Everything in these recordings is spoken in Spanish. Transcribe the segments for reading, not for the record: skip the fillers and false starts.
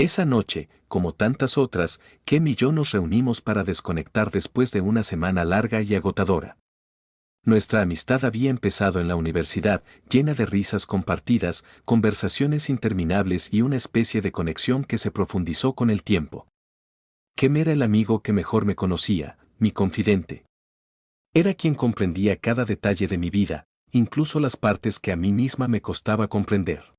Esa noche, como tantas otras, Kem y yo nos reunimos para desconectar después de una semana larga y agotadora. Nuestra amistad había empezado en la universidad, llena de risas compartidas, conversaciones interminables y una especie de conexión que se profundizó con el tiempo. Kem era el amigo que mejor me conocía, mi confidente. Era quien comprendía cada detalle de mi vida, incluso las partes que a mí misma me costaba comprender.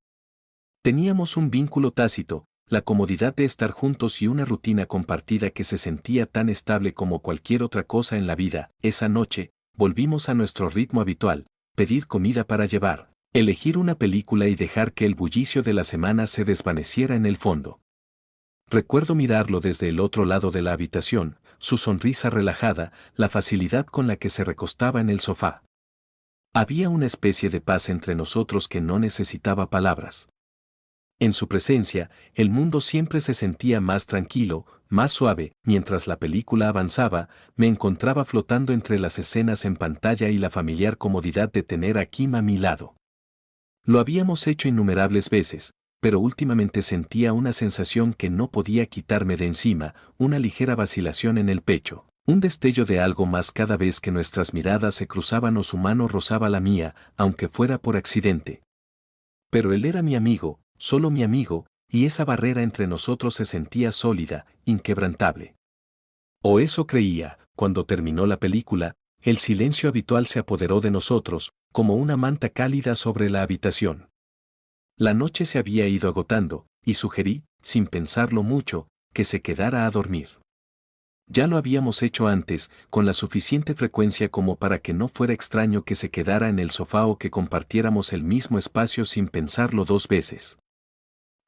Teníamos un vínculo tácito, la comodidad de estar juntos y una rutina compartida que se sentía tan estable como cualquier otra cosa en la vida. Esa noche, volvimos a nuestro ritmo habitual, pedir comida para llevar, elegir una película y dejar que el bullicio de la semana se desvaneciera en el fondo. Recuerdo mirarlo desde el otro lado de la habitación, su sonrisa relajada, la facilidad con la que se recostaba en el sofá. Había una especie de paz entre nosotros que no necesitaba palabras. En su presencia, el mundo siempre se sentía más tranquilo, más suave. Mientras la película avanzaba, me encontraba flotando entre las escenas en pantalla y la familiar comodidad de tener a Kim a mi lado. Lo habíamos hecho innumerables veces, pero últimamente sentía una sensación que no podía quitarme de encima, una ligera vacilación en el pecho, un destello de algo más cada vez que nuestras miradas se cruzaban o su mano rozaba la mía, aunque fuera por accidente. Pero él era mi amigo, solo mi amigo, y esa barrera entre nosotros se sentía sólida, inquebrantable. O eso creía. Cuando terminó la película, el silencio habitual se apoderó de nosotros, como una manta cálida sobre la habitación. La noche se había ido agotando, y sugerí, sin pensarlo mucho, que se quedara a dormir. Ya lo habíamos hecho antes, con la suficiente frecuencia como para que no fuera extraño que se quedara en el sofá o que compartiéramos el mismo espacio sin pensarlo dos veces.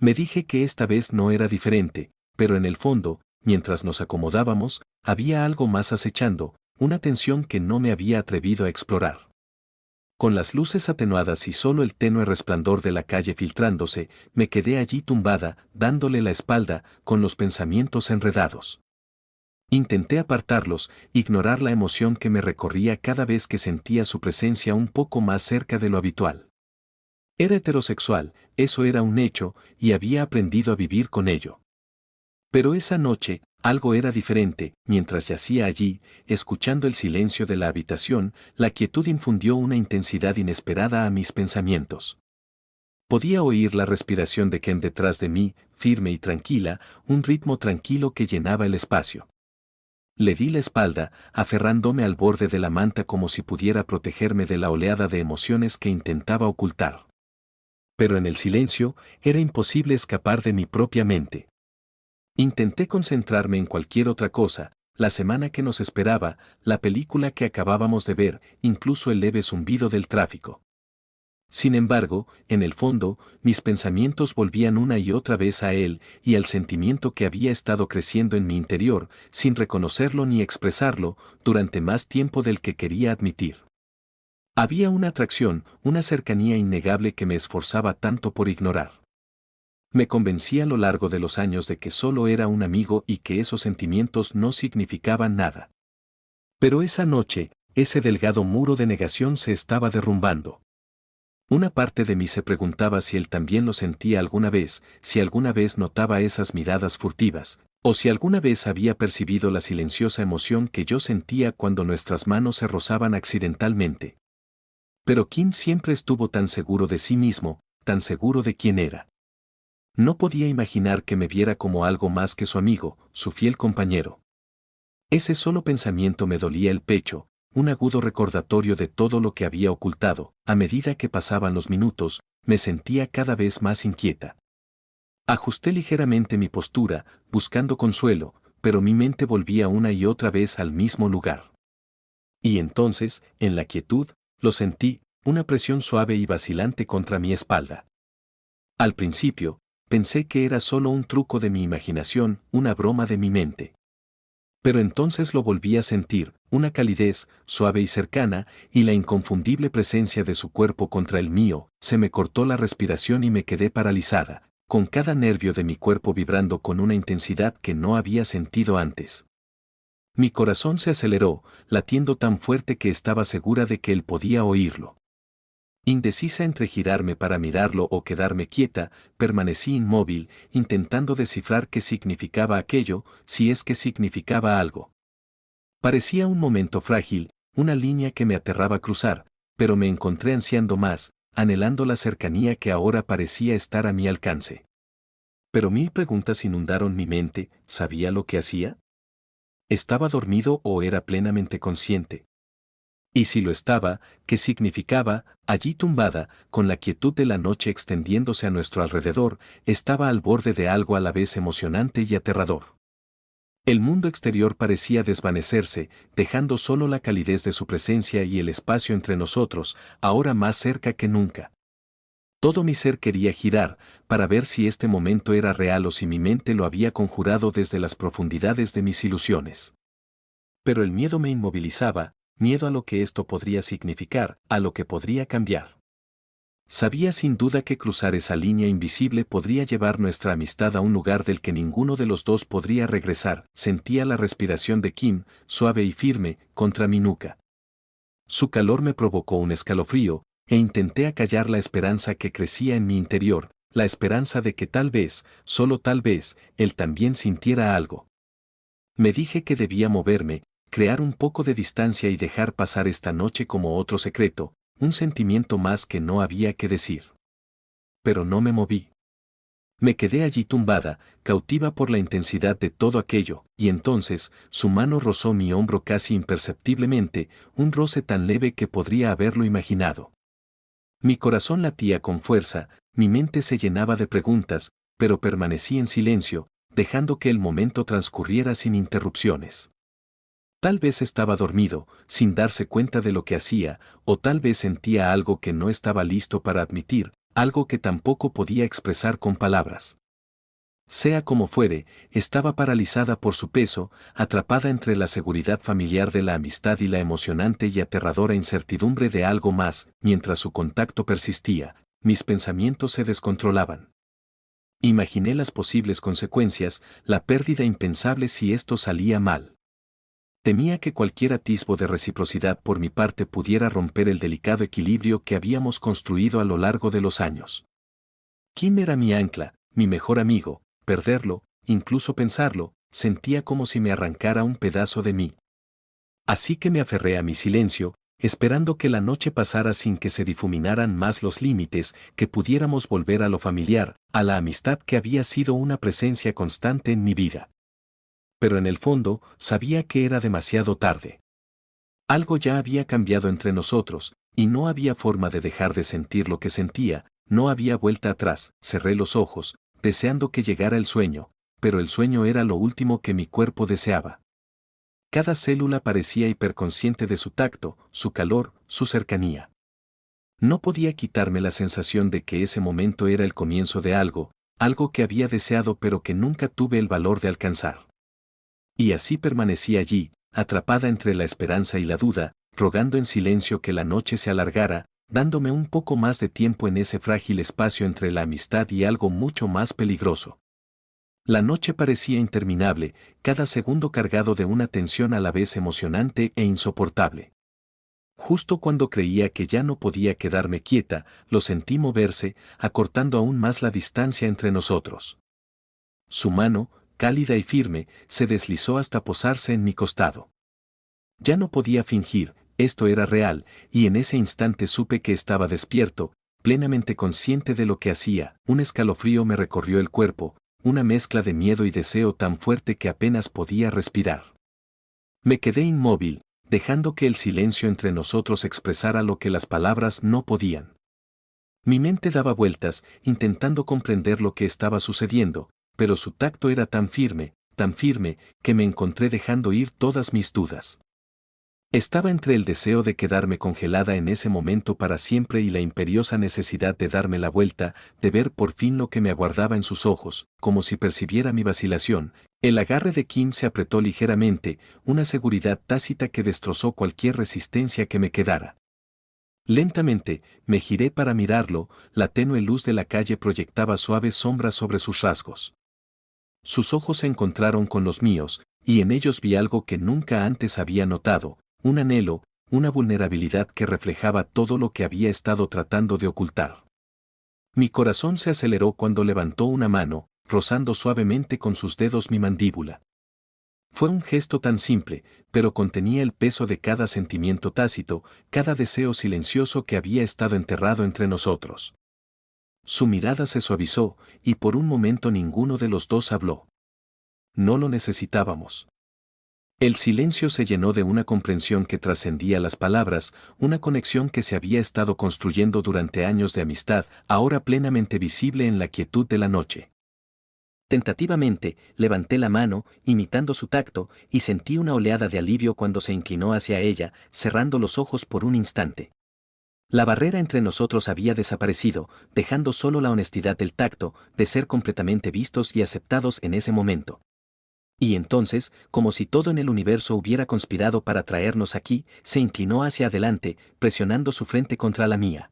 Me dije que esta vez no era diferente, pero en el fondo, mientras nos acomodábamos, había algo más acechando, una tensión que no me había atrevido a explorar. Con las luces atenuadas y solo el tenue resplandor de la calle filtrándose, me quedé allí tumbada, dándole la espalda, con los pensamientos enredados. Intenté apartarlos, ignorar la emoción que me recorría cada vez que sentía su presencia un poco más cerca de lo habitual. Era heterosexual, eso era un hecho, y había aprendido a vivir con ello. Pero esa noche, algo era diferente. Mientras yacía allí, escuchando el silencio de la habitación, la quietud infundió una intensidad inesperada a mis pensamientos. Podía oír la respiración de Ken detrás de mí, firme y tranquila, un ritmo tranquilo que llenaba el espacio. Le di la espalda, aferrándome al borde de la manta como si pudiera protegerme de la oleada de emociones que intentaba ocultar. Pero en el silencio, era imposible escapar de mi propia mente. Intenté concentrarme en cualquier otra cosa, la semana que nos esperaba, la película que acabábamos de ver, incluso el leve zumbido del tráfico. Sin embargo, en el fondo, mis pensamientos volvían una y otra vez a él y al sentimiento que había estado creciendo en mi interior, sin reconocerlo ni expresarlo, durante más tiempo del que quería admitir. Había una atracción, una cercanía innegable que me esforzaba tanto por ignorar. Me convencí a lo largo de los años de que solo era un amigo y que esos sentimientos no significaban nada. Pero esa noche, ese delgado muro de negación se estaba derrumbando. Una parte de mí se preguntaba si él también lo sentía alguna vez, si alguna vez notaba esas miradas furtivas, o si alguna vez había percibido la silenciosa emoción que yo sentía cuando nuestras manos se rozaban accidentalmente. Pero Kim siempre estuvo tan seguro de sí mismo, tan seguro de quién era. No podía imaginar que me viera como algo más que su amigo, su fiel compañero. Ese solo pensamiento me dolía el pecho, un agudo recordatorio de todo lo que había ocultado. A medida que pasaban los minutos, me sentía cada vez más inquieta. Ajusté ligeramente mi postura, buscando consuelo, pero mi mente volvía una y otra vez al mismo lugar. Y entonces, en la quietud, lo sentí, una presión suave y vacilante contra mi espalda. Al principio, pensé que era solo un truco de mi imaginación, una broma de mi mente. Pero entonces lo volví a sentir, una calidez, suave y cercana, y la inconfundible presencia de su cuerpo contra el mío. Se me cortó la respiración y me quedé paralizada, con cada nervio de mi cuerpo vibrando con una intensidad que no había sentido antes. Mi corazón se aceleró, latiendo tan fuerte que estaba segura de que él podía oírlo. Indecisa entre girarme para mirarlo o quedarme quieta, permanecí inmóvil, intentando descifrar qué significaba aquello, si es que significaba algo. Parecía un momento frágil, una línea que me aterraba cruzar, pero me encontré ansiando más, anhelando la cercanía que ahora parecía estar a mi alcance. Pero mil preguntas inundaron mi mente. ¿Sabía lo que hacía? ¿Estaba dormido o era plenamente consciente? Y si lo estaba, ¿qué significaba? Allí tumbada, con la quietud de la noche extendiéndose a nuestro alrededor, estaba al borde de algo a la vez emocionante y aterrador. El mundo exterior parecía desvanecerse, dejando solo la calidez de su presencia y el espacio entre nosotros, ahora más cerca que nunca. Todo mi ser quería girar, para ver si este momento era real o si mi mente lo había conjurado desde las profundidades de mis ilusiones. Pero el miedo me inmovilizaba, miedo a lo que esto podría significar, a lo que podría cambiar. Sabía sin duda que cruzar esa línea invisible podría llevar nuestra amistad a un lugar del que ninguno de los dos podría regresar. Sentía la respiración de Kim, suave y firme, contra mi nuca. Su calor me provocó un escalofrío, e intenté acallar la esperanza que crecía en mi interior, la esperanza de que tal vez, solo tal vez, él también sintiera algo. Me dije que debía moverme, crear un poco de distancia y dejar pasar esta noche como otro secreto, un sentimiento más que no había que decir. Pero no me moví. Me quedé allí tumbada, cautiva por la intensidad de todo aquello, y entonces, su mano rozó mi hombro casi imperceptiblemente, un roce tan leve que podría haberlo imaginado. Mi corazón latía con fuerza, mi mente se llenaba de preguntas, pero permanecí en silencio, dejando que el momento transcurriera sin interrupciones. Tal vez estaba dormido, sin darse cuenta de lo que hacía, o tal vez sentía algo que no estaba listo para admitir, algo que tampoco podía expresar con palabras. Sea como fuere, estaba paralizada por su peso, atrapada entre la seguridad familiar de la amistad y la emocionante y aterradora incertidumbre de algo más. Mientras su contacto persistía, mis pensamientos se descontrolaban. Imaginé las posibles consecuencias, la pérdida impensable si esto salía mal. Temía que cualquier atisbo de reciprocidad por mi parte pudiera romper el delicado equilibrio que habíamos construido a lo largo de los años. Kim era mi ancla, mi mejor amigo. Perderlo, incluso pensarlo, sentía como si me arrancara un pedazo de mí. Así que me aferré a mi silencio, esperando que la noche pasara sin que se difuminaran más los límites, que pudiéramos volver a lo familiar, a la amistad que había sido una presencia constante en mi vida. Pero en el fondo, sabía que era demasiado tarde. Algo ya había cambiado entre nosotros, y no había forma de dejar de sentir lo que sentía, no había vuelta atrás. Cerré los ojos, deseando que llegara el sueño, pero el sueño era lo último que mi cuerpo deseaba. Cada célula parecía hiperconsciente de su tacto, su calor, su cercanía. No podía quitarme la sensación de que ese momento era el comienzo de algo, algo que había deseado pero que nunca tuve el valor de alcanzar. Y así permanecí allí, atrapada entre la esperanza y la duda, rogando en silencio que la noche se alargara, dándome un poco más de tiempo en ese frágil espacio entre la amistad y algo mucho más peligroso. La noche parecía interminable, cada segundo cargado de una tensión a la vez emocionante e insoportable. Justo cuando creía que ya no podía quedarme quieta, lo sentí moverse, acortando aún más la distancia entre nosotros. Su mano, cálida y firme, se deslizó hasta posarse en mi costado. Ya no podía fingir, esto era real, y en ese instante supe que estaba despierto, plenamente consciente de lo que hacía. Un escalofrío me recorrió el cuerpo, una mezcla de miedo y deseo tan fuerte que apenas podía respirar. Me quedé inmóvil, dejando que el silencio entre nosotros expresara lo que las palabras no podían. Mi mente daba vueltas, intentando comprender lo que estaba sucediendo, pero su tacto era tan firme, que me encontré dejando ir todas mis dudas. Estaba entre el deseo de quedarme congelada en ese momento para siempre y la imperiosa necesidad de darme la vuelta, de ver por fin lo que me aguardaba en sus ojos, como si percibiera mi vacilación. El agarre de Kim se apretó ligeramente, una seguridad tácita que destrozó cualquier resistencia que me quedara. Lentamente, me giré para mirarlo, la tenue luz de la calle proyectaba suaves sombras sobre sus rasgos. Sus ojos se encontraron con los míos, y en ellos vi algo que nunca antes había notado, un anhelo, una vulnerabilidad que reflejaba todo lo que había estado tratando de ocultar. Mi corazón se aceleró cuando levantó una mano, rozando suavemente con sus dedos mi mandíbula. Fue un gesto tan simple, pero contenía el peso de cada sentimiento tácito, cada deseo silencioso que había estado enterrado entre nosotros. Su mirada se suavizó, y por un momento ninguno de los dos habló. No lo necesitábamos. El silencio se llenó de una comprensión que trascendía las palabras, una conexión que se había estado construyendo durante años de amistad, ahora plenamente visible en la quietud de la noche. Tentativamente, levanté la mano, imitando su tacto, y sentí una oleada de alivio cuando se inclinó hacia ella, cerrando los ojos por un instante. La barrera entre nosotros había desaparecido, dejando solo la honestidad del tacto, de ser completamente vistos y aceptados en ese momento. Y entonces, como si todo en el universo hubiera conspirado para traernos aquí, se inclinó hacia adelante, presionando su frente contra la mía.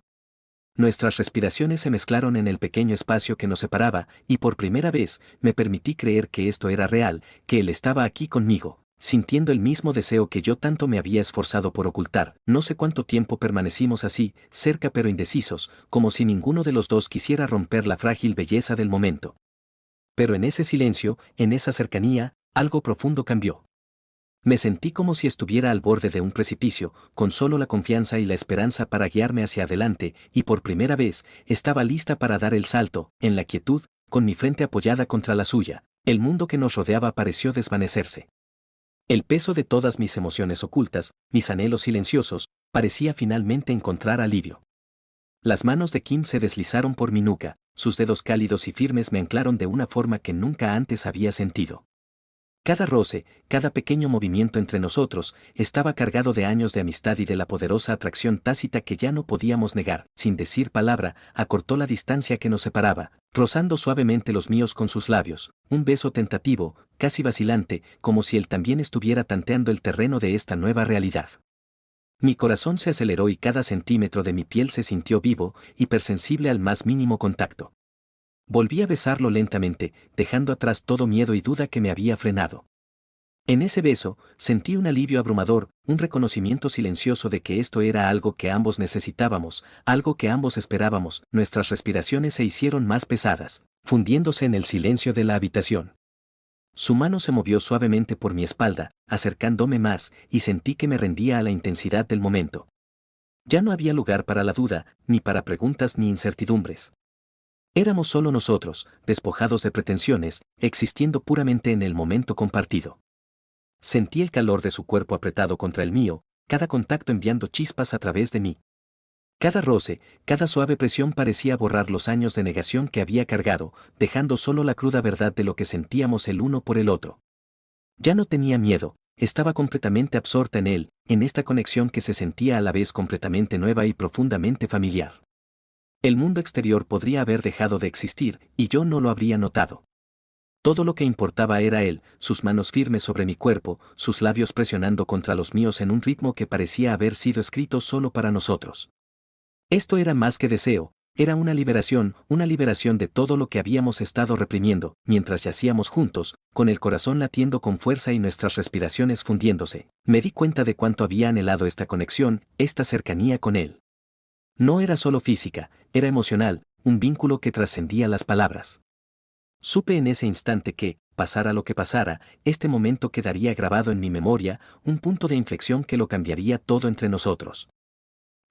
Nuestras respiraciones se mezclaron en el pequeño espacio que nos separaba, y por primera vez me permití creer que esto era real, que él estaba aquí conmigo, sintiendo el mismo deseo que yo tanto me había esforzado por ocultar. No sé cuánto tiempo permanecimos así, cerca pero indecisos, como si ninguno de los dos quisiera romper la frágil belleza del momento. Pero en ese silencio, en esa cercanía, algo profundo cambió. Me sentí como si estuviera al borde de un precipicio, con solo la confianza y la esperanza para guiarme hacia adelante, y por primera vez, estaba lista para dar el salto, en la quietud, con mi frente apoyada contra la suya. El mundo que nos rodeaba pareció desvanecerse. El peso de todas mis emociones ocultas, mis anhelos silenciosos, parecía finalmente encontrar alivio. Las manos de Kim se deslizaron por mi nuca, sus dedos cálidos y firmes me anclaron de una forma que nunca antes había sentido. Cada roce, cada pequeño movimiento entre nosotros, estaba cargado de años de amistad y de la poderosa atracción tácita que ya no podíamos negar. Sin decir palabra, acortó la distancia que nos separaba, rozando suavemente los míos con sus labios, un beso tentativo, casi vacilante, como si él también estuviera tanteando el terreno de esta nueva realidad. Mi corazón se aceleró y cada centímetro de mi piel se sintió vivo, hipersensible al más mínimo contacto. Volví a besarlo lentamente, dejando atrás todo miedo y duda que me había frenado. En ese beso, sentí un alivio abrumador, un reconocimiento silencioso de que esto era algo que ambos necesitábamos, algo que ambos esperábamos. Nuestras respiraciones se hicieron más pesadas, fundiéndose en el silencio de la habitación. Su mano se movió suavemente por mi espalda, acercándome más, y sentí que me rendía a la intensidad del momento. Ya no había lugar para la duda, ni para preguntas ni incertidumbres. Éramos solo nosotros, despojados de pretensiones, existiendo puramente en el momento compartido. Sentí el calor de su cuerpo apretado contra el mío, cada contacto enviando chispas a través de mí. Cada roce, cada suave presión parecía borrar los años de negación que había cargado, dejando solo la cruda verdad de lo que sentíamos el uno por el otro. Ya no tenía miedo, estaba completamente absorta en él, en esta conexión que se sentía a la vez completamente nueva y profundamente familiar. El mundo exterior podría haber dejado de existir, y yo no lo habría notado. Todo lo que importaba era él, sus manos firmes sobre mi cuerpo, sus labios presionando contra los míos en un ritmo que parecía haber sido escrito solo para nosotros. Esto era más que deseo, era una liberación de todo lo que habíamos estado reprimiendo, mientras yacíamos juntos, con el corazón latiendo con fuerza y nuestras respiraciones fundiéndose. Me di cuenta de cuánto había anhelado esta conexión, esta cercanía con él. No era solo física, era emocional, un vínculo que trascendía las palabras. Supe en ese instante que, pasara lo que pasara, este momento quedaría grabado en mi memoria, un punto de inflexión que lo cambiaría todo entre nosotros.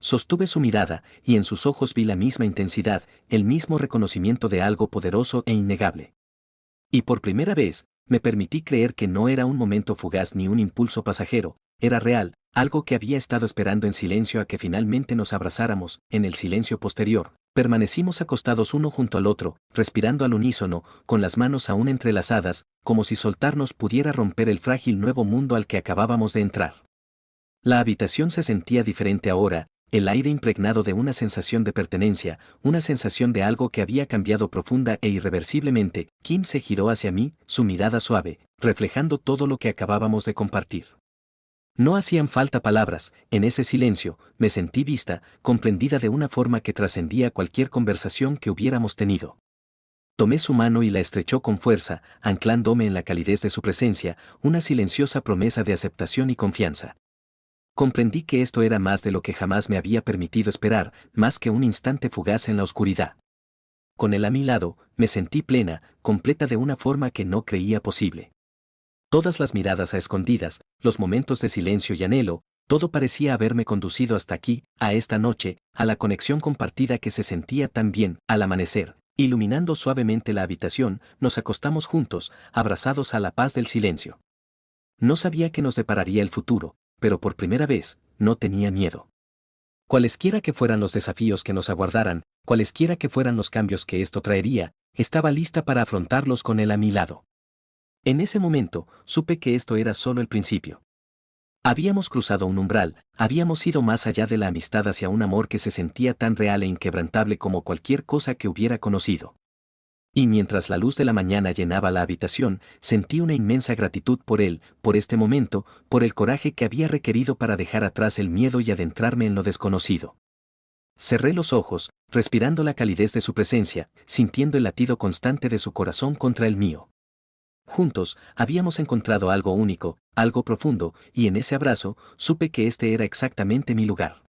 Sostuve su mirada, y en sus ojos vi la misma intensidad, el mismo reconocimiento de algo poderoso e innegable. Y por primera vez, me permití creer que no era un momento fugaz ni un impulso pasajero, era real, algo que había estado esperando en silencio a que finalmente nos abrazáramos. En el silencio posterior, permanecimos acostados uno junto al otro, respirando al unísono, con las manos aún entrelazadas, como si soltarnos pudiera romper el frágil nuevo mundo al que acabábamos de entrar. La habitación se sentía diferente ahora, el aire impregnado de una sensación de pertenencia, una sensación de algo que había cambiado profunda e irreversiblemente. Kim se giró hacia mí, su mirada suave, reflejando todo lo que acabábamos de compartir. No hacían falta palabras, en ese silencio, me sentí vista, comprendida de una forma que trascendía cualquier conversación que hubiéramos tenido. Tomé su mano y la estrechó con fuerza, anclándome en la calidez de su presencia, una silenciosa promesa de aceptación y confianza. Comprendí que esto era más de lo que jamás me había permitido esperar, más que un instante fugaz en la oscuridad. Con él a mi lado, me sentí plena, completa de una forma que no creía posible. Todas las miradas a escondidas, los momentos de silencio y anhelo, todo parecía haberme conducido hasta aquí, a esta noche, a la conexión compartida que se sentía tan bien. Al amanecer, iluminando suavemente la habitación, nos acostamos juntos, abrazados a la paz del silencio. No sabía qué nos depararía el futuro, pero por primera vez, no tenía miedo. Cualesquiera que fueran los desafíos que nos aguardaran, cualesquiera que fueran los cambios que esto traería, estaba lista para afrontarlos con él a mi lado. En ese momento, supe que esto era solo el principio. Habíamos cruzado un umbral, habíamos ido más allá de la amistad hacia un amor que se sentía tan real e inquebrantable como cualquier cosa que hubiera conocido. Y mientras la luz de la mañana llenaba la habitación, sentí una inmensa gratitud por él, por este momento, por el coraje que había requerido para dejar atrás el miedo y adentrarme en lo desconocido. Cerré los ojos, respirando la calidez de su presencia, sintiendo el latido constante de su corazón contra el mío. Juntos, habíamos encontrado algo único, algo profundo, y en ese abrazo, supe que este era exactamente mi lugar.